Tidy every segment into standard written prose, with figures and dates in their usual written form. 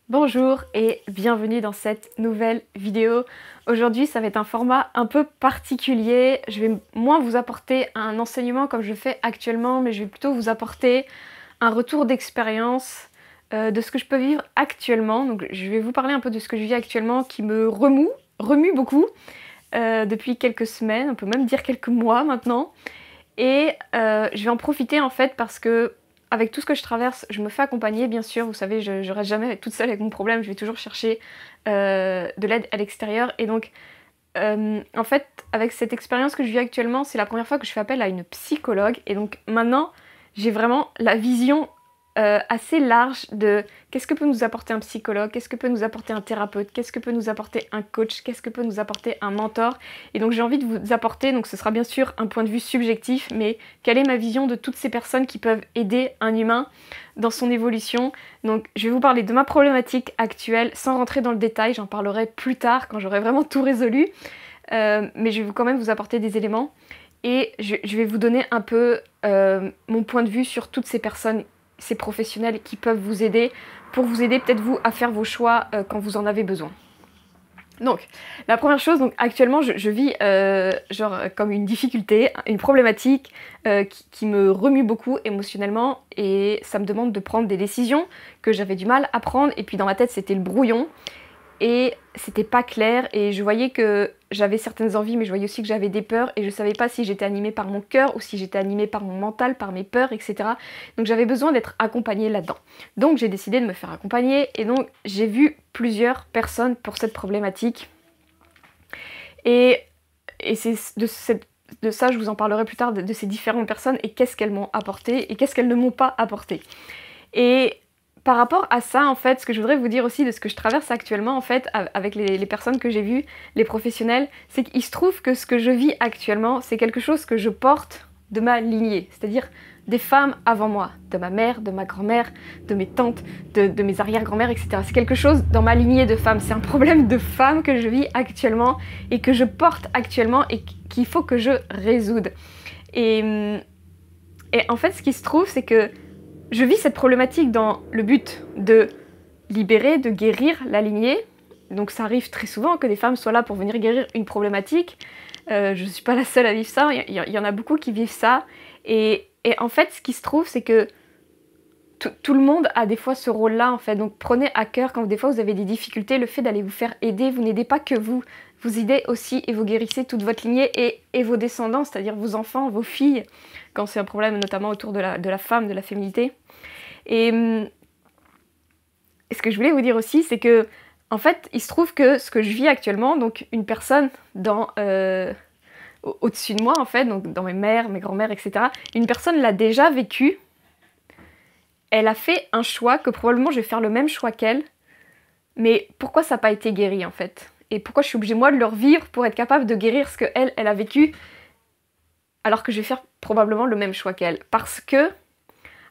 Bonjour et bienvenue dans cette nouvelle vidéo. Aujourd'hui, ça va être un format un peu particulier. Je vais moins vous apporter un enseignement comme je fais actuellement, mais je vais plutôt vous apporter un retour d'expérience de ce que je peux vivre actuellement. Donc je vais vous parler un peu de ce que je vis actuellement qui me remue beaucoup depuis quelques semaines, on peut même dire quelques mois maintenant. Et je vais en profiter en fait parce que avec tout ce que je traverse, je me fais accompagner, bien sûr. Vous savez, je reste jamais toute seule avec mon problème. Je vais toujours chercher de l'aide à l'extérieur. Et donc, en fait, avec cette expérience que je vis actuellement, c'est la première fois que je fais appel à une psychologue. Et donc maintenant, j'ai vraiment la vision assez large de qu'est-ce que peut nous apporter un psychologue, qu'est-ce que peut nous apporter un thérapeute, qu'est-ce que peut nous apporter un coach, qu'est-ce que peut nous apporter un mentor. Et donc j'ai envie de vous apporter, donc ce sera bien sûr un point de vue subjectif, mais quelle est ma vision de toutes ces personnes qui peuvent aider un humain dans son évolution. Donc je vais vous parler de ma problématique actuelle sans rentrer dans le détail, j'en parlerai plus tard quand j'aurai vraiment tout résolu. Mais je vais quand même vous apporter des éléments et je vais vous donner un peu mon point de vue sur toutes ces personnes, ces professionnels qui peuvent vous aider, pour vous aider peut-être vous à faire vos choix quand vous en avez besoin. Donc, la première chose, donc actuellement je vis genre comme une difficulté, une problématique qui me remue beaucoup émotionnellement et ça me demande de prendre des décisions que j'avais du mal à prendre et puis dans ma tête c'était le brouillon. Et c'était pas clair et je voyais que j'avais certaines envies mais je voyais aussi que j'avais des peurs et je savais pas si j'étais animée par mon cœur ou si j'étais animée par mon mental, par mes peurs, etc. Donc j'avais besoin d'être accompagnée là-dedans. Donc j'ai décidé de me faire accompagner et donc j'ai vu plusieurs personnes pour cette problématique. Et c'est de ça je vous en parlerai plus tard, de ces différentes personnes et qu'est-ce qu'elles m'ont apporté et qu'est-ce qu'elles ne m'ont pas apporté. Et par rapport à ça, en fait, ce que je voudrais vous dire aussi de ce que je traverse actuellement, en fait, avec les personnes que j'ai vues, les professionnels, c'est qu'il se trouve que ce que je vis actuellement, c'est quelque chose que je porte de ma lignée, c'est-à-dire des femmes avant moi, de ma mère, de ma grand-mère, de mes tantes, de mes arrière-grand-mères, etc. C'est quelque chose dans ma lignée de femmes, c'est un problème de femmes que je vis actuellement et que je porte actuellement et qu'il faut que je résoudre. Et en fait, ce qui se trouve, c'est que je vis cette problématique dans le but de libérer, de guérir la lignée. Donc ça arrive très souvent que des femmes soient là pour venir guérir une problématique. Je ne suis pas la seule à vivre ça, il y en a beaucoup qui vivent ça. Et en fait, ce qui se trouve, c'est que tout le monde a des fois ce rôle-là, en fait. Donc prenez à cœur quand des fois vous avez des difficultés, le fait d'aller vous faire aider, vous n'aidez pas que vous. Vous aidez aussi et vous guérissez toute votre lignée et vos descendants, c'est-à-dire vos enfants, vos filles, quand c'est un problème notamment autour de la femme, de la féminité. Et ce que je voulais vous dire aussi, c'est que, en fait, il se trouve que ce que je vis actuellement, donc une personne au-dessus de moi, en fait, donc dans mes mères, mes grands-mères, etc., une personne l'a déjà vécu. Elle a fait un choix que probablement je vais faire le même choix qu'elle, mais pourquoi ça n'a pas été guéri, en fait? Et pourquoi je suis obligée, moi, de le revivre pour être capable de guérir ce qu'elle, elle a vécu, alors que je vais faire probablement le même choix qu'elle? Parce que,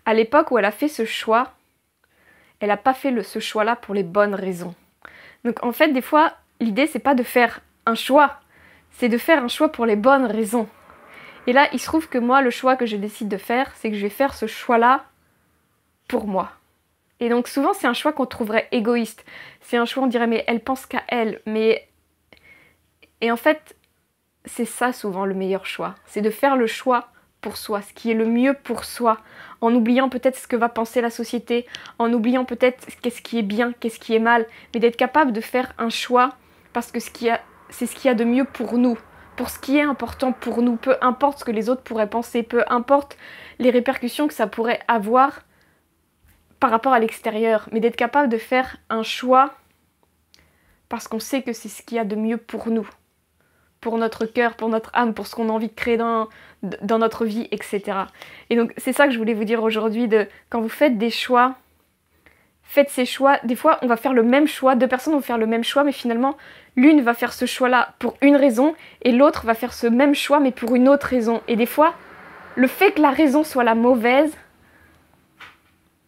à l'époque où elle a fait ce choix, elle n'a pas fait ce choix-là pour les bonnes raisons. Donc en fait, des fois, l'idée, c'est pas de faire un choix, c'est de faire un choix pour les bonnes raisons. Et là, il se trouve que moi, le choix que je décide de faire, c'est que je vais faire ce choix-là pour moi. Et donc souvent, c'est un choix qu'on trouverait égoïste. C'est un choix, on dirait, mais elle pense qu'à elle. Et en fait, c'est ça souvent le meilleur choix. C'est de faire le choix pour soi, ce qui est le mieux pour soi, en oubliant peut-être ce que va penser la société, en oubliant peut-être qu'est-ce qui est bien, qu'est-ce qui est mal, mais d'être capable de faire un choix parce que c'est ce qu'il y a de mieux pour nous, pour ce qui est important pour nous, peu importe ce que les autres pourraient penser, peu importe les répercussions que ça pourrait avoir par rapport à l'extérieur, mais d'être capable de faire un choix parce qu'on sait que c'est ce qu'il y a de mieux pour nous, pour notre cœur, pour notre âme, pour ce qu'on a envie de créer dans notre vie, etc. Et donc c'est ça que je voulais vous dire aujourd'hui, quand vous faites des choix, faites ces choix. Des fois on va faire le même choix, deux personnes vont faire le même choix, mais finalement l'une va faire ce choix-là pour une raison et l'autre va faire ce même choix mais pour une autre raison. Et des fois, le fait que la raison soit la mauvaise,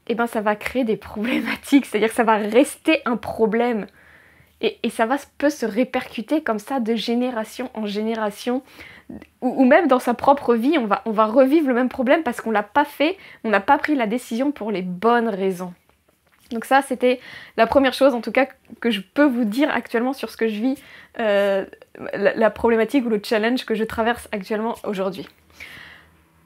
eh ben ça va créer des problématiques, c'est-à-dire que ça va rester un problème. Et ça peut se répercuter comme ça de génération en génération, ou même dans sa propre vie, on va revivre le même problème parce qu'on l'a pas fait, on n'a pas pris la décision pour les bonnes raisons. Donc ça, c'était la première chose, en tout cas, que je peux vous dire actuellement sur ce que je vis, la problématique ou le challenge que je traverse actuellement aujourd'hui.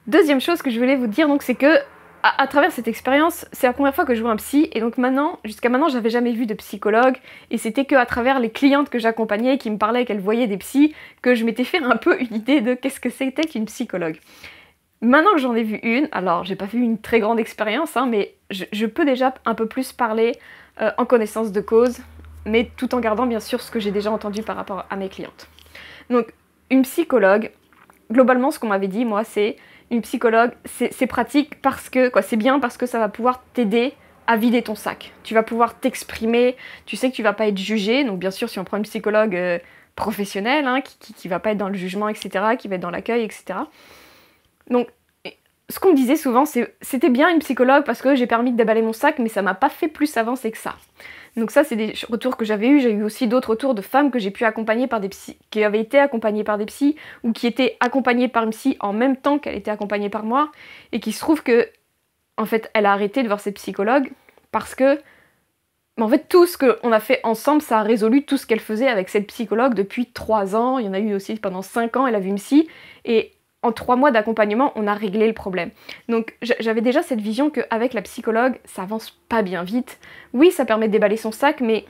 Deuxième chose que je voulais vous dire, donc, c'est que à travers cette expérience, c'est la première fois que je vois un psy, et donc maintenant, jusqu'à maintenant, j'avais jamais vu de psychologue, et c'était que à travers les clientes que j'accompagnais, qui me parlaient qu'elles voyaient des psys, que je m'étais fait un peu une idée de qu'est-ce que c'était qu'une psychologue. Maintenant que j'en ai vu une, alors j'ai pas vu une très grande expérience, hein, mais je peux déjà un peu plus parler en connaissance de cause, mais tout en gardant bien sûr ce que j'ai déjà entendu par rapport à mes clientes. Donc une psychologue, globalement ce qu'on m'avait dit moi c'est, une psychologue c'est pratique parce que, quoi, c'est bien parce que ça va pouvoir t'aider à vider ton sac. Tu vas pouvoir t'exprimer, tu sais que tu vas pas être jugé, donc bien sûr si on prend une psychologue professionnelle, hein, qui va pas être dans le jugement, etc., qui va être dans l'accueil, etc., donc, ce qu'on me disait souvent, c'était bien une psychologue parce que j'ai permis de déballer mon sac, mais ça m'a pas fait plus avancer que ça. Donc ça, c'est des retours que j'avais eu. J'ai eu aussi d'autres retours de femmes que j'ai pu accompagner par des psys, qui avaient été accompagnées par des psys, ou qui étaient accompagnées par une psy en même temps qu'elle était accompagnée par moi, et qui se trouve que, en fait, elle a arrêté de voir cette psychologue parce que, en fait, tout ce qu'on a fait ensemble, ça a résolu tout ce qu'elle faisait avec cette psychologue depuis 3 ans. Il y en a eu aussi pendant 5 ans, elle a vu une psy, et en 3 mois d'accompagnement, on a réglé le problème. Donc j'avais déjà cette vision qu'avec la psychologue, ça avance pas bien vite. Oui, ça permet de déballer son sac, mais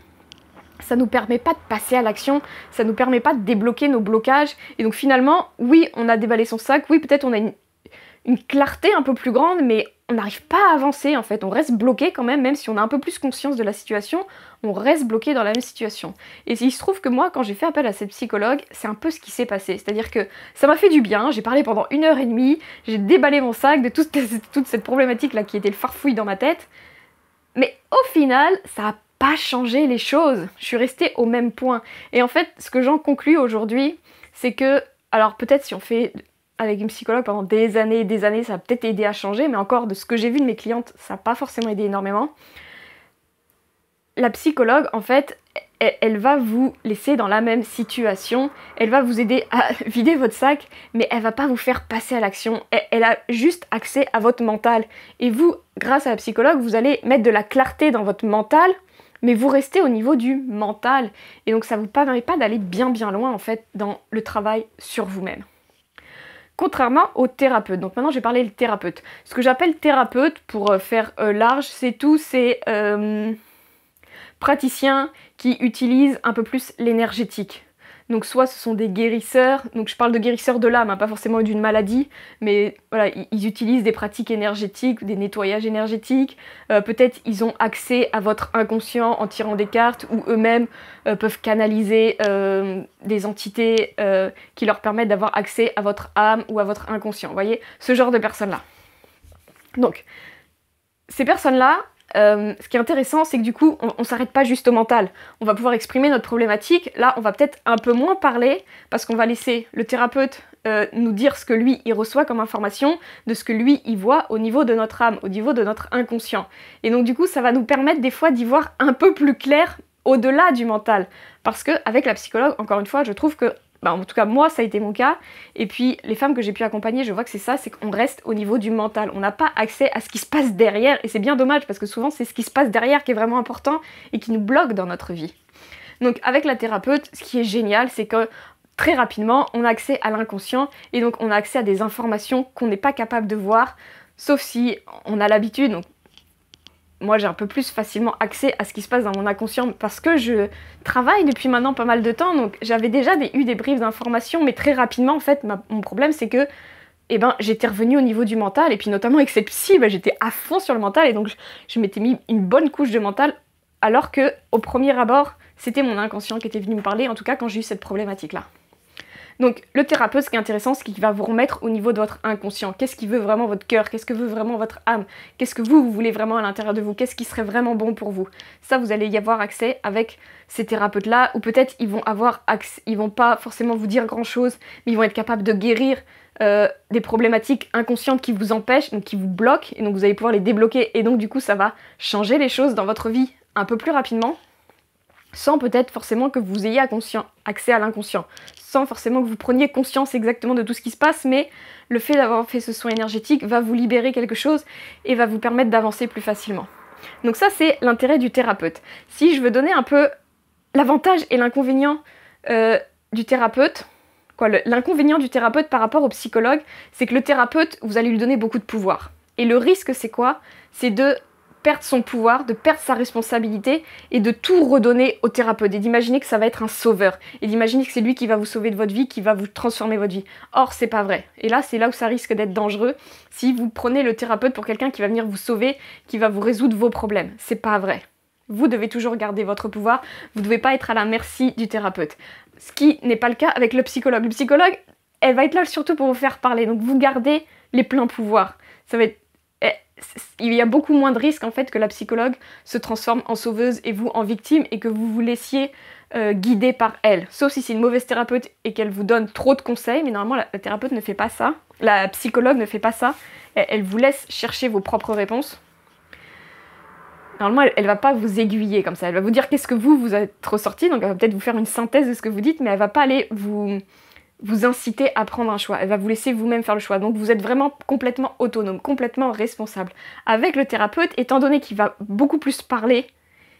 ça nous permet pas de passer à l'action, ça nous permet pas de débloquer nos blocages. Et donc finalement, oui, on a déballé son sac, oui, peut-être on a une clarté un peu plus grande, mais on n'arrive pas à avancer en fait, on reste bloqué quand même si on a un peu plus conscience de la situation, on reste bloqué dans la même situation. Et il se trouve que moi, quand j'ai fait appel à cette psychologue, c'est un peu ce qui s'est passé, c'est-à-dire que ça m'a fait du bien, j'ai parlé pendant 1h30, j'ai déballé mon sac de toute cette problématique là qui était le farfouille dans ma tête, mais au final, ça a pas changé les choses, je suis restée au même point. Et en fait, ce que j'en conclus aujourd'hui, c'est que, alors peut-être si on fait avec une psychologue pendant des années, ça va peut-être aider à changer, mais encore, de ce que j'ai vu de mes clientes, ça n'a pas forcément aidé énormément. La psychologue, en fait, elle va vous laisser dans la même situation, elle va vous aider à vider votre sac, mais elle va pas vous faire passer à l'action, elle a juste accès à votre mental. Et vous, grâce à la psychologue, vous allez mettre de la clarté dans votre mental, mais vous restez au niveau du mental. Et donc ça vous permet pas d'aller bien loin, en fait, dans le travail sur vous-même. Contrairement au thérapeute. Donc maintenant j'ai parlé de thérapeute. Ce que j'appelle thérapeute, pour faire large, c'est tous ces praticiens qui utilisent un peu plus l'énergétique. Donc soit ce sont des guérisseurs, donc je parle de guérisseurs de l'âme, hein, pas forcément d'une maladie, mais voilà, ils utilisent des pratiques énergétiques, des nettoyages énergétiques, peut-être ils ont accès à votre inconscient en tirant des cartes, ou eux-mêmes peuvent canaliser des entités qui leur permettent d'avoir accès à votre âme ou à votre inconscient, vous voyez, ce genre de personnes-là. Donc, ces personnes-là, ce qui est intéressant, c'est que du coup, on s'arrête pas juste au mental. On va pouvoir exprimer notre problématique. Là, on va peut-être un peu moins parler, parce qu'on va laisser le thérapeute nous dire ce que lui, il reçoit comme information, de ce que lui, il voit au niveau de notre âme, au niveau de notre inconscient. Et donc du coup, ça va nous permettre des fois d'y voir un peu plus clair au-delà du mental. Parce que avec la psychologue, encore une fois, je trouve que, en tout cas moi ça a été mon cas, et puis les femmes que j'ai pu accompagner, je vois que c'est ça, c'est qu'on reste au niveau du mental, on n'a pas accès à ce qui se passe derrière, et c'est bien dommage parce que souvent c'est ce qui se passe derrière qui est vraiment important et qui nous bloque dans notre vie. Donc avec la thérapeute, ce qui est génial, c'est que très rapidement on a accès à l'inconscient, et donc on a accès à des informations qu'on n'est pas capable de voir, sauf si on a l'habitude. Donc moi j'ai un peu plus facilement accès à ce qui se passe dans mon inconscient parce que je travaille depuis maintenant pas mal de temps, donc j'avais déjà eu des briefs d'informations, mais très rapidement en fait mon problème c'est que j'étais revenue au niveau du mental, et puis notamment avec cette psy, j'étais à fond sur le mental, et donc je m'étais mis une bonne couche de mental, alors que au premier abord c'était mon inconscient qui était venu me parler, en tout cas quand j'ai eu cette problématique là. Donc le thérapeute, ce qui est intéressant, c'est qu'il va vous remettre au niveau de votre inconscient. Qu'est-ce qui veut vraiment votre cœur? Qu'est-ce que veut vraiment votre âme? Qu'est-ce que vous voulez vraiment à l'intérieur de vous? Qu'est-ce qui serait vraiment bon pour vous? Ça, vous allez y avoir accès avec ces thérapeutes-là, ou peut-être ils vont avoir accès, ils vont pas forcément vous dire grand-chose, mais ils vont être capables de guérir des problématiques inconscientes qui vous empêchent, donc qui vous bloquent, et donc vous allez pouvoir les débloquer, et donc du coup ça va changer les choses dans votre vie un peu plus rapidement, sans peut-être forcément que vous ayez accès à l'inconscient, sans forcément que vous preniez conscience exactement de tout ce qui se passe, mais le fait d'avoir fait ce soin énergétique va vous libérer quelque chose et va vous permettre d'avancer plus facilement. Donc ça, c'est l'intérêt du thérapeute. Si je veux donner un peu l'avantage et l'inconvénient du thérapeute, l'inconvénient du thérapeute par rapport au psychologue, c'est que le thérapeute, vous allez lui donner beaucoup de pouvoir. Et le risque, c'est quoi? C'est de perdre son pouvoir, de perdre sa responsabilité et de tout redonner au thérapeute et d'imaginer que ça va être un sauveur et d'imaginer que c'est lui qui va vous sauver de votre vie, qui va vous transformer votre vie. Or, c'est pas vrai. Et là, c'est là où ça risque d'être dangereux si vous prenez le thérapeute pour quelqu'un qui va venir vous sauver, qui va vous résoudre vos problèmes. C'est pas vrai. Vous devez toujours garder votre pouvoir, vous ne devez pas être à la merci du thérapeute. Ce qui n'est pas le cas avec le psychologue. Le psychologue, elle va être là surtout pour vous faire parler, donc vous gardez les pleins pouvoirs. Il y a beaucoup moins de risques en fait que la psychologue se transforme en sauveuse et vous en victime et que vous vous laissiez guider par elle. Sauf si c'est une mauvaise thérapeute et qu'elle vous donne trop de conseils, mais normalement la thérapeute ne fait pas ça, la psychologue ne fait pas ça, elle vous laisse chercher vos propres réponses. Normalement, elle va pas vous aiguiller comme ça, elle va vous dire qu'est-ce que vous êtes ressorti, donc elle va peut-être vous faire une synthèse de ce que vous dites, mais elle va pas aller vous inciter à prendre un choix. Elle va vous laisser vous-même faire le choix. Donc vous êtes vraiment complètement autonome, complètement responsable. Avec le thérapeute, étant donné qu'il va beaucoup plus parler,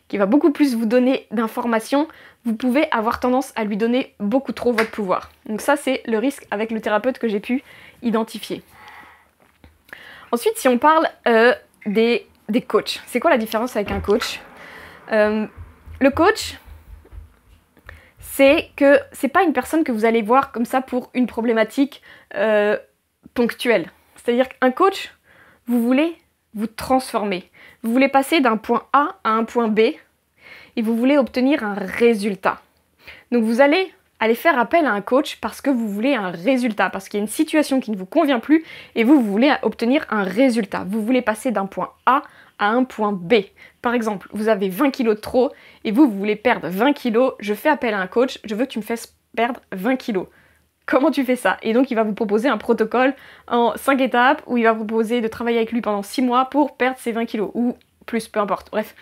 qu'il va beaucoup plus vous donner d'informations, vous pouvez avoir tendance à lui donner beaucoup trop votre pouvoir. Donc ça, c'est le risque avec le thérapeute que j'ai pu identifier. Ensuite, si on parle des coachs, c'est quoi la différence avec un coach? Le coach, c'est que c'est pas une personne que vous allez voir comme ça pour une problématique ponctuelle. C'est-à-dire qu'un coach, vous voulez vous transformer. Vous voulez passer d'un point A à un point B et vous voulez obtenir un résultat. Donc vous allez faire appel à un coach parce que vous voulez un résultat, parce qu'il y a une situation qui ne vous convient plus et vous voulez obtenir un résultat. Vous voulez passer d'un point A à un point B. Par exemple, vous avez 20 kilos de trop et vous voulez perdre 20 kilos, je fais appel à un coach, je veux que tu me fasses perdre 20 kilos. Comment tu fais ça? Et donc il va vous proposer un protocole en 5 étapes où il va vous proposer de travailler avec lui pendant 6 mois pour perdre ces 20 kilos, ou plus, peu importe. Bref,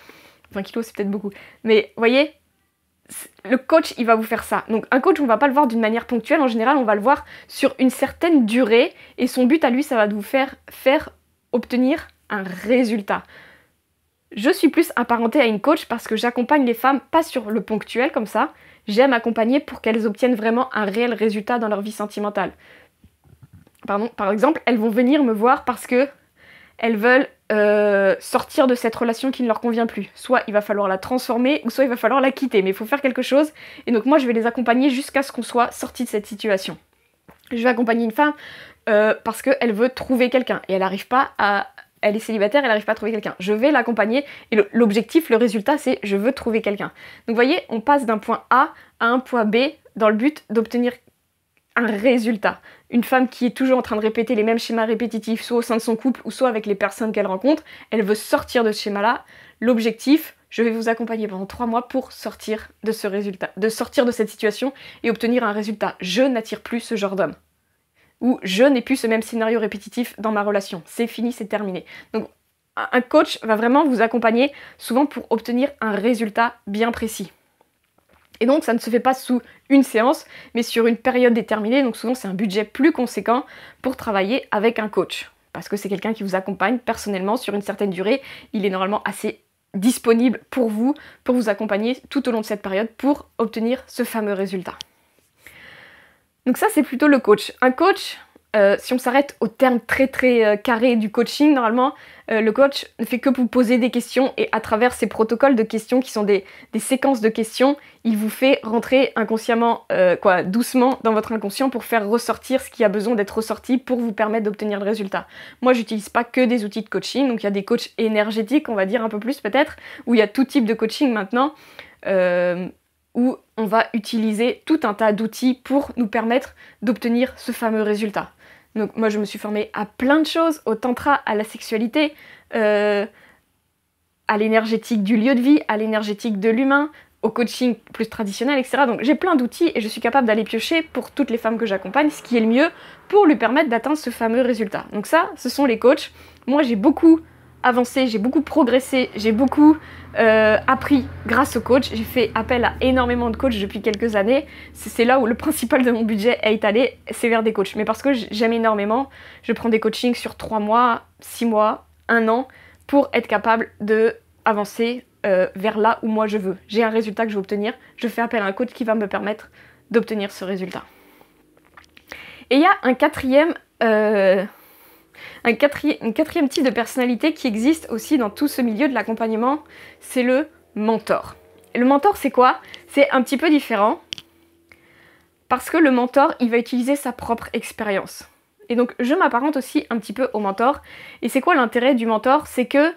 20 kilos c'est peut-être beaucoup. Mais voyez, le coach il va vous faire ça. Donc un coach on va pas le voir d'une manière ponctuelle, en général on va le voir sur une certaine durée et son but à lui ça va vous faire obtenir un résultat. Je suis plus apparentée à une coach parce que j'accompagne les femmes pas sur le ponctuel comme ça, j'aime accompagner pour qu'elles obtiennent vraiment un réel résultat dans leur vie sentimentale. Par exemple, elles vont venir me voir parce que elles veulent sortir de cette relation qui ne leur convient plus. Soit il va falloir la transformer, ou soit il va falloir la quitter, mais il faut faire quelque chose, et donc moi je vais les accompagner jusqu'à ce qu'on soit sorti de cette situation. Je vais accompagner une femme parce qu'elle veut trouver quelqu'un, et elle est célibataire, elle n'arrive pas à trouver quelqu'un. Je vais l'accompagner et l'objectif, le résultat, c'est je veux trouver quelqu'un. Donc vous voyez, on passe d'un point A à un point B dans le but d'obtenir un résultat. Une femme qui est toujours en train de répéter les mêmes schémas répétitifs, soit au sein de son couple ou soit avec les personnes qu'elle rencontre, elle veut sortir de ce schéma-là. L'objectif, je vais vous accompagner pendant 3 mois pour sortir de ce résultat, de sortir de cette situation et obtenir un résultat. Je n'attire plus ce genre d'homme. Ou je n'ai plus ce même scénario répétitif dans ma relation. C'est fini, c'est terminé. Donc un coach va vraiment vous accompagner souvent pour obtenir un résultat bien précis. Et donc ça ne se fait pas sous une séance, mais sur une période déterminée. Donc souvent c'est un budget plus conséquent pour travailler avec un coach. Parce que c'est quelqu'un qui vous accompagne personnellement sur une certaine durée. Il est normalement assez disponible pour vous accompagner tout au long de cette période pour obtenir ce fameux résultat. Donc ça c'est plutôt le coach. Un coach, si on s'arrête au terme très carré du coaching, normalement le coach ne fait que vous poser des questions et à travers ces protocoles de questions qui sont des séquences de questions, il vous fait rentrer inconsciemment, doucement dans votre inconscient pour faire ressortir ce qui a besoin d'être ressorti pour vous permettre d'obtenir le résultat. Moi j'utilise pas que des outils de coaching, donc il y a des coachs énergétiques, on va dire un peu plus peut-être, où il y a tout type de coaching maintenant, où on va utiliser tout un tas d'outils pour nous permettre d'obtenir ce fameux résultat. Donc moi je me suis formée à plein de choses, au tantra, à la sexualité, à l'énergétique du lieu de vie, à l'énergétique de l'humain, au coaching plus traditionnel, etc. Donc j'ai plein d'outils et je suis capable d'aller piocher pour toutes les femmes que j'accompagne, ce qui est le mieux pour lui permettre d'atteindre ce fameux résultat. Donc ça, ce sont les coachs. Moi j'ai beaucoup avancé, j'ai beaucoup progressé, j'ai beaucoup appris grâce au coach. J'ai fait appel à énormément de coachs depuis quelques années. C'est là où le principal de mon budget est allé, c'est vers des coachs. Mais parce que j'aime énormément, je prends des coachings sur 3 mois, 6 mois, 1 an, pour être capable de avancer vers là où moi je veux. J'ai un résultat que je veux obtenir, je fais appel à un coach qui va me permettre d'obtenir ce résultat. Et il y a un quatrième type de personnalité qui existe aussi dans tout ce milieu de l'accompagnement, c'est le mentor. Et le mentor, c'est quoi? C'est un petit peu différent, parce que le mentor, il va utiliser sa propre expérience. Et donc, je m'apparente aussi un petit peu au mentor. Et c'est quoi l'intérêt du mentor? C'est que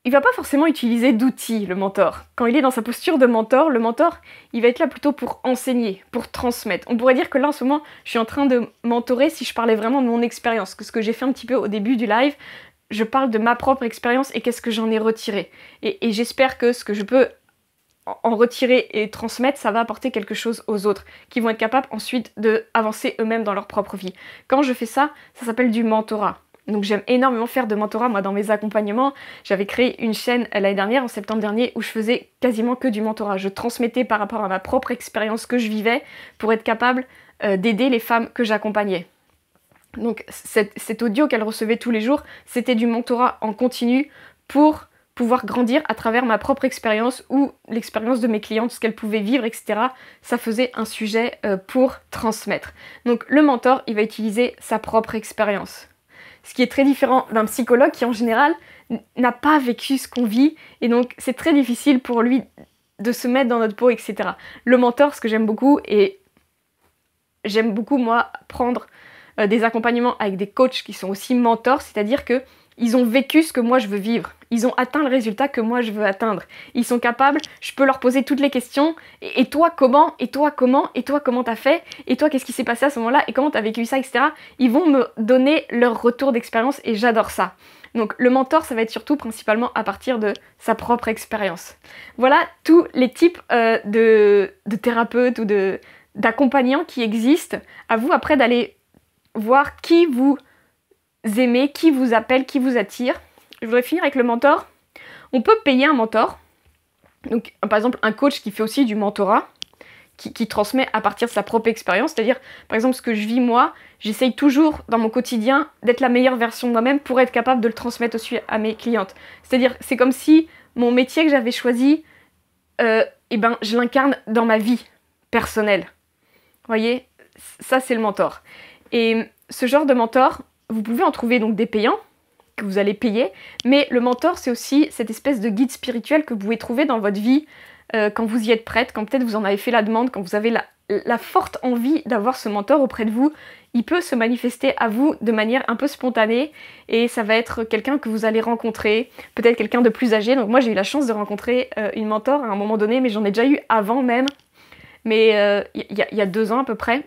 il va pas forcément utiliser d'outils, le mentor. Quand il est dans sa posture de mentor, le mentor, il va être là plutôt pour enseigner, pour transmettre. On pourrait dire que là, en ce moment, je suis en train de mentorer si je parlais vraiment de mon expérience. Ce que j'ai fait un petit peu au début du live, je parle de ma propre expérience et qu'est-ce que j'en ai retiré. Et j'espère que ce que je peux en retirer et transmettre, ça va apporter quelque chose aux autres, qui vont être capables ensuite d'avancer eux-mêmes dans leur propre vie. Quand je fais ça, ça s'appelle du mentorat. Donc j'aime énormément faire de mentorat, moi dans mes accompagnements. J'avais créé une chaîne l'année dernière, en septembre dernier, où je faisais quasiment que du mentorat. Je transmettais par rapport à ma propre expérience que je vivais pour être capable d'aider les femmes que j'accompagnais. Donc cet audio qu'elle recevait tous les jours, c'était du mentorat en continu pour pouvoir grandir à travers ma propre expérience ou l'expérience de mes clientes, ce qu'elles pouvaient vivre, etc. Ça faisait un sujet pour transmettre. Donc le mentor, il va utiliser sa propre expérience. Ce qui est très différent d'un psychologue qui en général n'a pas vécu ce qu'on vit et donc c'est très difficile pour lui de se mettre dans notre peau, etc. Le mentor, ce que j'aime beaucoup, et j'aime beaucoup moi prendre des accompagnements avec des coachs qui sont aussi mentors, c'est-à-dire que ils ont vécu ce que moi je veux vivre. Ils ont atteint le résultat que moi je veux atteindre. Ils sont capables, je peux leur poser toutes les questions. Et toi comment? Et toi comment? Et toi comment t'as fait? Et toi qu'est-ce qui s'est passé à ce moment-là? Et comment t'as vécu ça, etc. Ils vont me donner leur retour d'expérience et j'adore ça. Donc le mentor, ça va être surtout principalement à partir de sa propre expérience. Voilà tous les types de thérapeutes ou d'accompagnants qui existent. À vous après d'aller voir qui vous aimez, qui vous appelle, qui vous attire. Je voudrais finir avec le mentor. On peut payer un mentor. Donc, par exemple, un coach qui fait aussi du mentorat, qui transmet à partir de sa propre expérience. C'est-à-dire, par exemple, ce que je vis moi, j'essaye toujours dans mon quotidien d'être la meilleure version de moi-même pour être capable de le transmettre aussi à mes clientes. C'est-à-dire, c'est comme si mon métier que j'avais choisi, je l'incarne dans ma vie personnelle. Vous voyez, ça c'est le mentor. Et ce genre de mentor, vous pouvez en trouver donc des payants, que vous allez payer, mais le mentor c'est aussi cette espèce de guide spirituel que vous pouvez trouver dans votre vie quand vous y êtes prête, quand peut-être vous en avez fait la demande, quand vous avez la forte envie d'avoir ce mentor auprès de vous. Il peut se manifester à vous de manière un peu spontanée et ça va être quelqu'un que vous allez rencontrer, peut-être quelqu'un de plus âgé. Donc moi j'ai eu la chance de rencontrer une mentor à un moment donné, mais j'en ai déjà eu avant même, mais il y a 2 ans à peu près.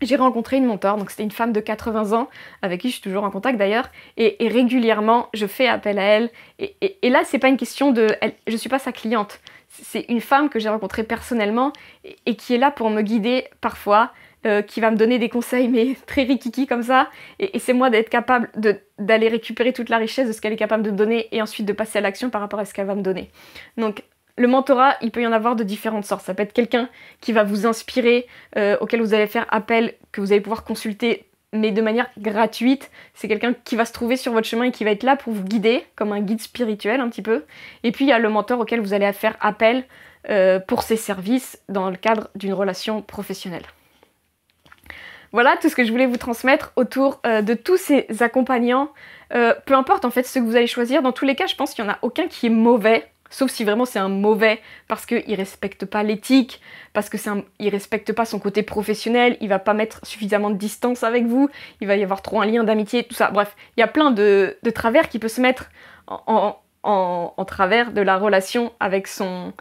J'ai rencontré une mentor, donc c'était une femme de 80 ans, avec qui je suis toujours en contact d'ailleurs, et régulièrement je fais appel à elle, et là c'est pas une question de... je suis pas sa cliente, c'est une femme que j'ai rencontrée personnellement, et qui est là pour me guider parfois, qui va me donner des conseils, mais très rikiki comme ça, et c'est moi d'être capable d'aller récupérer toute la richesse de ce qu'elle est capable de me donner, et ensuite de passer à l'action par rapport à ce qu'elle va me donner. Donc le mentorat, il peut y en avoir de différentes sortes. Ça peut être quelqu'un qui va vous inspirer, auquel vous allez faire appel, que vous allez pouvoir consulter, mais de manière gratuite. C'est quelqu'un qui va se trouver sur votre chemin et qui va être là pour vous guider, comme un guide spirituel un petit peu. Et puis il y a le mentor auquel vous allez faire appel pour ses services dans le cadre d'une relation professionnelle. Voilà tout ce que je voulais vous transmettre autour de tous ces accompagnants. Peu importe en fait ce que vous allez choisir, dans tous les cas, je pense qu'il n'y en a aucun qui est mauvais. Sauf si vraiment c'est un mauvais parce qu'il ne respecte pas l'éthique, parce qu'il ne respecte pas son côté professionnel, il va pas mettre suffisamment de distance avec vous, il va y avoir trop un lien d'amitié, tout ça. Bref, il y a plein de travers qui peut se mettre en travers de la relation avec son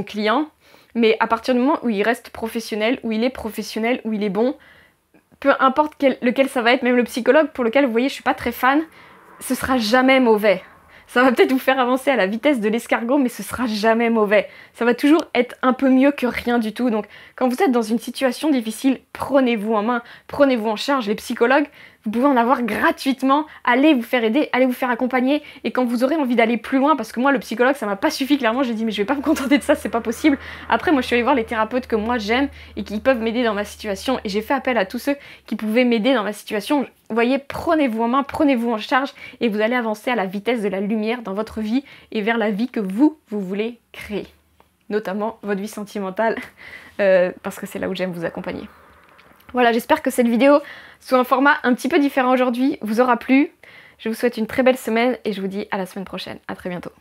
client. Mais à partir du moment où il reste professionnel, où il est bon, peu importe lequel ça va être, même le psychologue pour lequel vous voyez je suis pas très fan, ce sera jamais mauvais. Ça va peut-être vous faire avancer à la vitesse de l'escargot, mais ce sera jamais mauvais. Ça va toujours être un peu mieux que rien du tout. Donc, quand vous êtes dans une situation difficile, prenez-vous en main, prenez-vous en charge. Les psychologues, vous pouvez en avoir gratuitement, allez vous faire aider, allez vous faire accompagner, et quand vous aurez envie d'aller plus loin, parce que moi le psychologue ça m'a pas suffi clairement, j'ai dit mais je vais pas me contenter de ça, c'est pas possible. Après moi je suis allée voir les thérapeutes que moi j'aime et qui peuvent m'aider dans ma situation, et j'ai fait appel à tous ceux qui pouvaient m'aider dans ma situation. Vous voyez, prenez-vous en main, prenez-vous en charge, et vous allez avancer à la vitesse de la lumière dans votre vie et vers la vie que vous voulez créer. Notamment votre vie sentimentale, parce que c'est là où j'aime vous accompagner. Voilà, j'espère que cette vidéo, sous un format un petit peu différent aujourd'hui, vous aura plu. Je vous souhaite une très belle semaine et je vous dis à la semaine prochaine. À très bientôt.